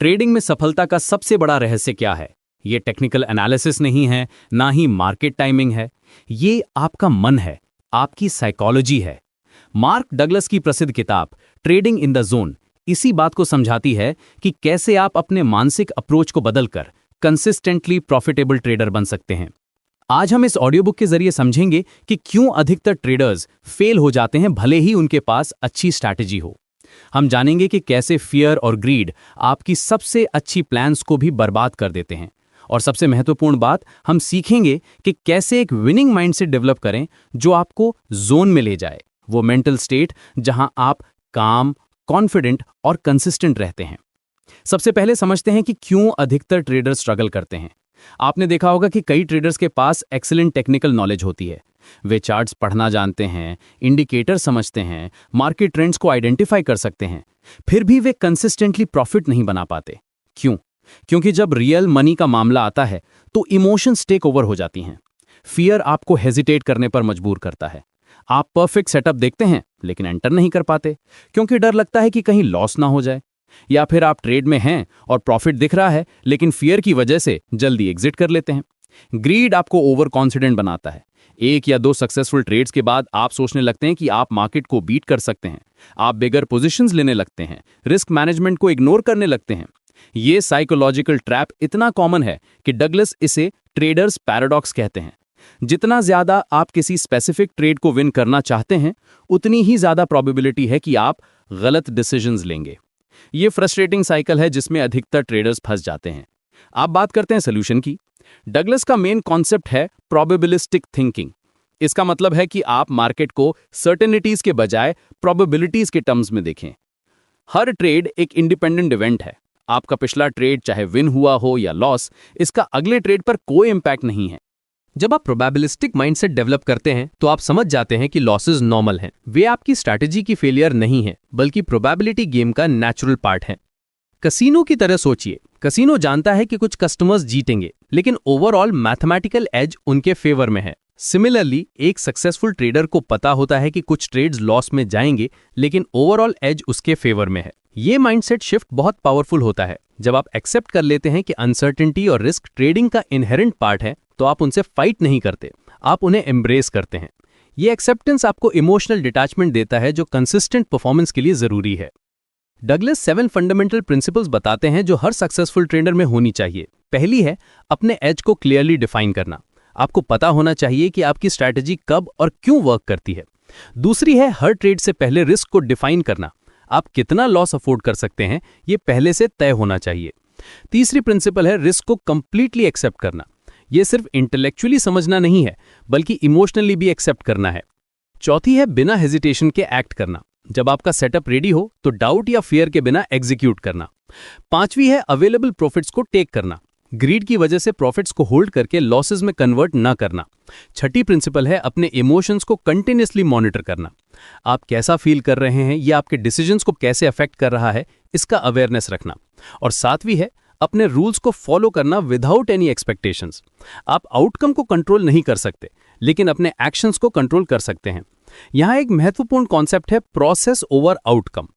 Trading में सफलता का सबसे बड़ा रहस्य क्या है? ये टेक्निकल एनालिसिस नहीं है, ना ही मार्केट टाइमिंग है। ये आपका मन है, आपकी साइकोलॉजी है। मार्क डगलस की प्रसिद्ध किताब ट्रेडिंग इन द जोन इसी बात को समझाती है कि कैसे आप अपने मानसिक अप्रोच को बदलकर कंसिस्टेंटली प्रॉफिटेबल ट्रेडर बन सकते हैं। आज हम इस ऑडियो बुक के जरिए समझेंगे कि क्यों अधिकतर ट्रेडर्स फेल हो जाते हैं भले ही उनके पास अच्छी स्ट्रैटेजी हो। हम जानेंगे कि कैसे फियर और ग्रीड आपकी सबसे अच्छी प्लान्स को भी बर्बाद कर देते हैं। और सबसे महत्वपूर्ण बात, हम सीखेंगे कि कैसे एक विनिंग माइंडसेट डेवलप करें जो आपको जोन में ले जाए, वो मेंटल स्टेट जहां आप काम, कॉन्फिडेंट और कंसिस्टेंट रहते हैं। सबसे पहले समझते हैं कि क्यों अधिकतर ट्रेडर्स स्ट्रगल करते हैं। आपने देखा होगा कि कई ट्रेडर्स के पास एक्सीलेंट टेक्निकल नॉलेज होती है। वे चार्ट्स पढ़ना जानते हैं, इंडिकेटर समझते हैं, मार्केट ट्रेंड्स को आइडेंटिफाई कर सकते हैं, फिर भी वे कंसिस्टेंटली प्रॉफिट नहीं बना पाते। क्यों? क्योंकि जब रियल मनी का मामला आता है तो इमोशंस टेक ओवर हो जाती हैं। फियर आपको हेजिटेट करने पर मजबूर करता है। आप परफेक्ट सेटअप देखते हैं लेकिन एंटर नहीं कर पाते क्योंकि डर लगता है कि कहीं लॉस ना हो जाए। या फिर आप ट्रेड में हैं और प्रॉफिट दिख रहा है लेकिन फियर की वजह से जल्दी एग्जिट कर लेते हैं। ग्रीड आपको ओवर कॉन्फिडेंट बनाता है। एक या दो सक्सेसफुल ट्रेड्स के बाद आप सोचने लगते हैं कि आप मार्केट को बीट कर सकते हैं। आप बिगर पोजीशंस लेने लगते हैं, रिस्क मैनेजमेंट को इग्नोर करने लगते हैं। ये साइकोलॉजिकल ट्रैप इतना कॉमन है कि डगलस इसे ट्रेडर्स पैराडॉक्स कहते हैं। जितना ज्यादा आप किसी स्पेसिफिक ट्रेड को विन करना चाहते हैं, उतनी ही ज्यादा प्रोबेबिलिटी है कि आप गलत डिसीजंस लेंगे। ये फ्रस्ट्रेटिंग साइकिल है जिसमें अधिकतर ट्रेडर्स फंस जाते हैं। आप बात करते हैं सोल्यूशन की। डगलस का मेन कॉन्सेप्ट है प्रोबेबिलिस्टिक थिंकिंग। इसका मतलब है कि आप मार्केट को सर्टेनिटीज के बजाय प्रोबेबिलिटीज के टर्म्स में देखें। हर ट्रेड एक इंडिपेंडेंट इवेंट है। आपका पिछला ट्रेड चाहे विन हुआ हो या लॉस, इसका अगले ट्रेड पर कोई इंपैक्ट नहीं है। जब आप प्रोबेबिलिस्टिक माइंडसेट डेवलप करते हैं तो आप समझ जाते हैं कि लॉसेस नॉर्मल हैं। वे आपकी स्ट्रैटेजी की फेलियर नहीं है, बल्कि प्रोबेबिलिटी गेम का नेचुरल पार्ट है। कसिनो की तरह सोचिए। कसिनो जानता है कि कुछ कस्टमर्स जीतेंगे, लेकिन ओवरऑल मैथमेटिकल एज उनके फेवर में है। सिमिलरली, एक सक्सेसफुल ट्रेडर को पता होता है कि कुछ ट्रेड्स लॉस में जाएंगे, लेकिन ओवरऑल एज उसके फेवर में है। ये माइंडसेट शिफ्ट बहुत पावरफुल होता है। जब आप एक्सेप्ट कर लेते हैं कि अनसर्टेनिटी और रिस्क ट्रेडिंग का इनहेरेंट पार्ट है, तो आप उनसे फाइट नहीं करते, आप उन्हें एम्ब्रेस करते हैं। ये एक्सेप्टेंस आपको इमोशनल डिटैचमेंट देता है जो कंसिस्टेंट परफॉर्मेंस के लिए जरूरी है। डगलस 7 फंडामेंटल प्रिंसिपल्स बताते हैं जो हर सक्सेसफुल ट्रेडर में होनी चाहिए। पहली है अपने एज को क्लियरली डिफाइन करना। आपको पता होना चाहिए कि आपकी स्ट्रैटेजी कब और क्यों वर्क करती है। दूसरी है हर ट्रेड से पहले रिस्क को डिफाइन करना। आप कितना लॉस अफोर्ड कर सकते हैं, ये पहले से तय होना चाहिए। तीसरी प्रिंसिपल है रिस्क को कंप्लीटली एक्सेप्ट करना। यह सिर्फ इंटेलेक्चुअली समझना नहीं है, बल्कि इमोशनली भी एक्सेप्ट करना है। चौथी है बिना हेजिटेशन के एक्ट करना। जब आपका सेटअप रेडी हो तो डाउट या फियर के बिना एग्जीक्यूट करना। पांचवी है अवेलेबल प्रॉफिट्स को टेक करना। ग्रीड की वजह से प्रॉफिट्स को होल्ड करके लॉसेस में कन्वर्ट ना करना। छठी प्रिंसिपल है अपने इमोशंस को कंटिन्यूअसली मॉनिटर करना। आप कैसा फील कर रहे हैं, यह आपके डिसीजंस को कैसे अफेक्ट कर रहा है, इसका अवेयरनेस रखना। और सातवीं है अपने रूल्स को फॉलो करना विदाउट एनी एक्सपेक्टेशंस। आप आउटकम को कंट्रोल नहीं कर सकते, लेकिन अपने एक्शंस को कंट्रोल कर सकते हैं। यहां एक महत्वपूर्ण कॉन्सेप्ट है process over outcome.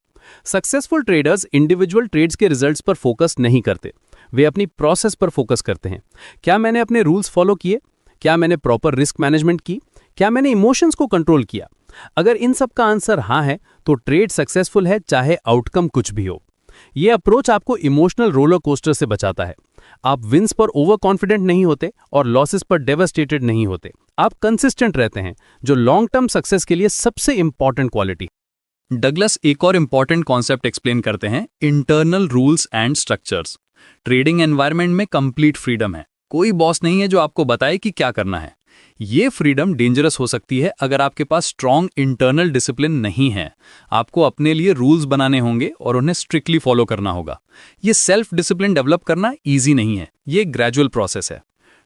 Successful traders individual trades के रिजल्ट्स पर फोकस नहीं करते, वे अपनी प्रोसेस पर फोकस करते हैं। क्या मैंने अपने रूल्स फॉलो किए? क्या मैंने प्रॉपर रिस्क मैनेजमेंट की? क्या मैंने इमोशंस को कंट्रोल किया? अगर इन सब का आंसर हाँ है तो ट्रेड सक्सेसफुल है, चाहे आउटकम कुछ भी हो। यह अप्रोच आपको इमोशनल रोलर कोस्टर से बचाता है। आप विंस पर ओवर कॉन्फिडेंट नहीं होते और लॉसेस पर डेवास्टेटेड नहीं होते। आप कंसिस्टेंट रहते हैं, जो लॉन्ग टर्म सक्सेस के लिए सबसे इंपॉर्टेंट क्वालिटी। डगलस एक और इंपॉर्टेंट कॉन्सेप्ट एक्सप्लेन करते हैं, internal rules and structures. Trading environment में कंप्लीट फ्रीडम है। कोई बॉस नहीं है जो आपको बताए कि क्या करना है। ये फ्रीडम डेंजरस हो सकती है अगर आपके पास स्ट्रॉन्ग इंटरनल डिसिप्लिन नहीं है। आपको अपने लिए रूल्स बनाने होंगे और उन्हें स्ट्रिक्टली फॉलो करना होगा। ये सेल्फ डिसिप्लिन डेवलप करना ईजी नहीं है, ये ग्रेजुअल प्रोसेस है।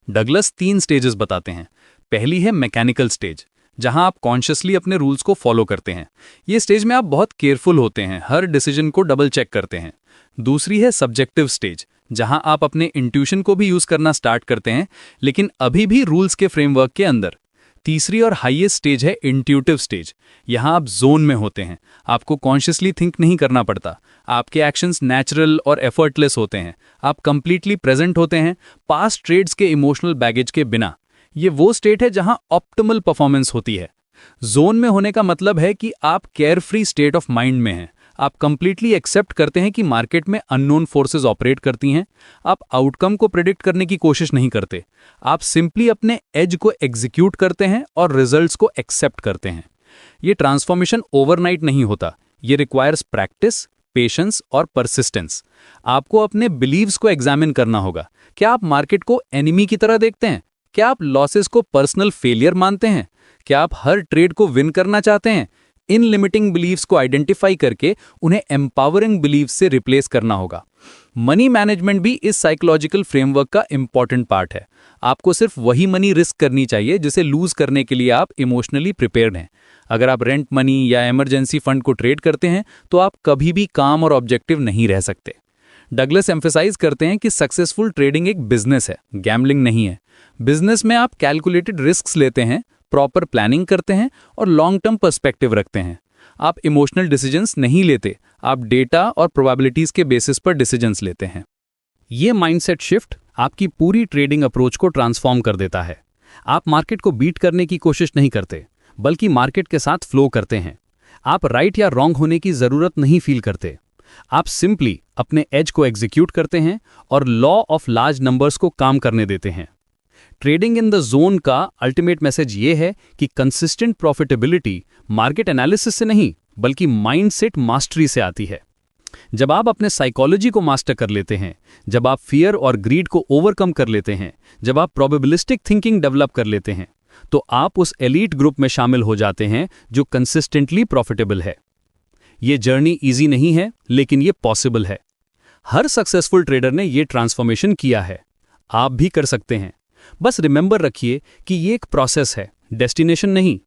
डगलस 3 स्टेजेस बताते हैं। पहली है मैकेनिकल स्टेज, जहां आप कॉन्शियसली अपने रूल्स को फॉलो करते हैं। ये स्टेज में आप बहुत केयरफुल होते हैं, हर डिसीजन को डबल चेक करते हैं। दूसरी है सब्जेक्टिव स्टेज, जहां आप अपने इंट्यूशन को भी यूज करना स्टार्ट करते हैं, लेकिन अभी भी रूल्स के फ्रेमवर्क के अंदर। तीसरी और हाईएस्ट स्टेज है इंट्यूटिव स्टेज। यहाँ आप जोन में होते हैं, आपको कॉन्शियसली थिंक नहीं करना पड़ता, आपके एक्शंस नेचुरल और एफर्टलेस होते हैं, आप कंप्लीटली प्रेजेंट होते हैं पास्ट ट्रेड्स के इमोशनल बैगेज के बिना। ये वो स्टेट है जहाँ ऑप्टिमल परफॉर्मेंस होती है। जोन में होने का मतलब है कि आप care free state of mind में हैं, आप कंप्लीटली एक्सेप्ट करते हैं कि मार्केट में अननोन फोर्सेस ऑपरेट करती हैं, आप आउटकम को प्रेडिक्ट करने की कोशिश नहीं करते, आप सिंपली अपने एज को एग्जीक्यूट करते हैं और रिजल्ट्स को एक्सेप्ट करते हैं। ये ट्रांसफॉर्मेशन ओवरनाइट नहीं होता, ये रिक्वायर्स प्रैक्टिस, पेशेंस और परसिस्टेंस। आपको अपने बिलीव्स को एग्जामिन करना होगा। क्या आप मार्केट को एनिमी की तरह देखते हैं? क्या आप लॉसेस को पर्सनल फेलियर मानते हैं? क्या आप हर ट्रेड को विन करना चाहते हैं? इन लिमिटिंग बिलीव्स को आइडेंटिफाई करके उन्हें एम्पावरिंग बिलीव्स से रिप्लेस करना होगा। मनी मैनेजमेंट भी इस साइकोलॉजिकल फ्रेमवर्क का इंपॉर्टेंट पार्ट है। आपको सिर्फ वही मनी रिस्क करनी चाहिए जिसे लूज करने के लिए आप इमोशनली प्रिपेयर्ड हैं। अगर आप रेंट मनी या इमरजेंसी फंड को ट्रेड करते हैं तो आप कभी भी काम और ऑब्जेक्टिव नहीं रह सकते। डगलस एम्फेसाइज करते हैं कि सक्सेसफुल ट्रेडिंग एक बिजनेस है, गैम्बलिंग नहीं है। बिजनेस में आप कैलकुलेटेड रिस्क्स लेते हैं, प्रॉपर प्लानिंग करते हैं और लॉन्ग टर्म पर्सपेक्टिव रखते हैं। आप इमोशनल डिसीजंस नहीं लेते, आप डेटा और प्रोबेबिलिटीज के बेसिस पर डिसीजंस लेते हैं। ये माइंडसेट शिफ्ट आपकी पूरी ट्रेडिंग अप्रोच को ट्रांसफॉर्म कर देता है। आप मार्केट को बीट करने की कोशिश नहीं करते, बल्कि मार्केट के साथ फ्लो करते हैं। आप राइट या रॉन्ग होने की जरूरत नहीं फील करते, आप सिंपली अपने एज को एग्जीक्यूट करते हैं और लॉ ऑफ लार्ज नंबर्स को काम करने देते हैं। ट्रेडिंग इन द जोन का अल्टीमेट मैसेज ये है कि कंसिस्टेंट प्रॉफिटेबिलिटी मार्केट एनालिसिस से नहीं बल्कि माइंडसेट मास्टरी से आती है। जब आप अपने साइकोलॉजी को मास्टर कर लेते हैं, जब आप फियर और ग्रीड को ओवरकम कर लेते हैं, जब आप प्रोबेबिलिस्टिक थिंकिंग डेवलप कर लेते हैं, तो आप उस एलीट ग्रुप में शामिल हो जाते हैं जो कंसिस्टेंटली प्रॉफिटेबल है। ये जर्नी ईजी नहीं है, लेकिन ये पॉसिबल है। हर सक्सेसफुल ट्रेडर ने ये ट्रांसफॉर्मेशन किया है, आप भी कर सकते हैं। बस रिमेंबर रखिए कि ये एक प्रोसेस है, डेस्टिनेशन नहीं।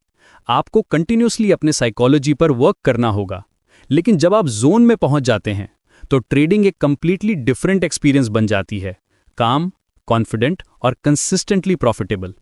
आपको कंटिन्यूसली अपने साइकोलॉजी पर वर्क करना होगा, लेकिन जब आप जोन में पहुंच जाते हैं तो ट्रेडिंग एक कंप्लीटली डिफरेंट एक्सपीरियंस बन जाती है, काम, कॉन्फिडेंट और कंसिस्टेंटली प्रॉफिटेबल।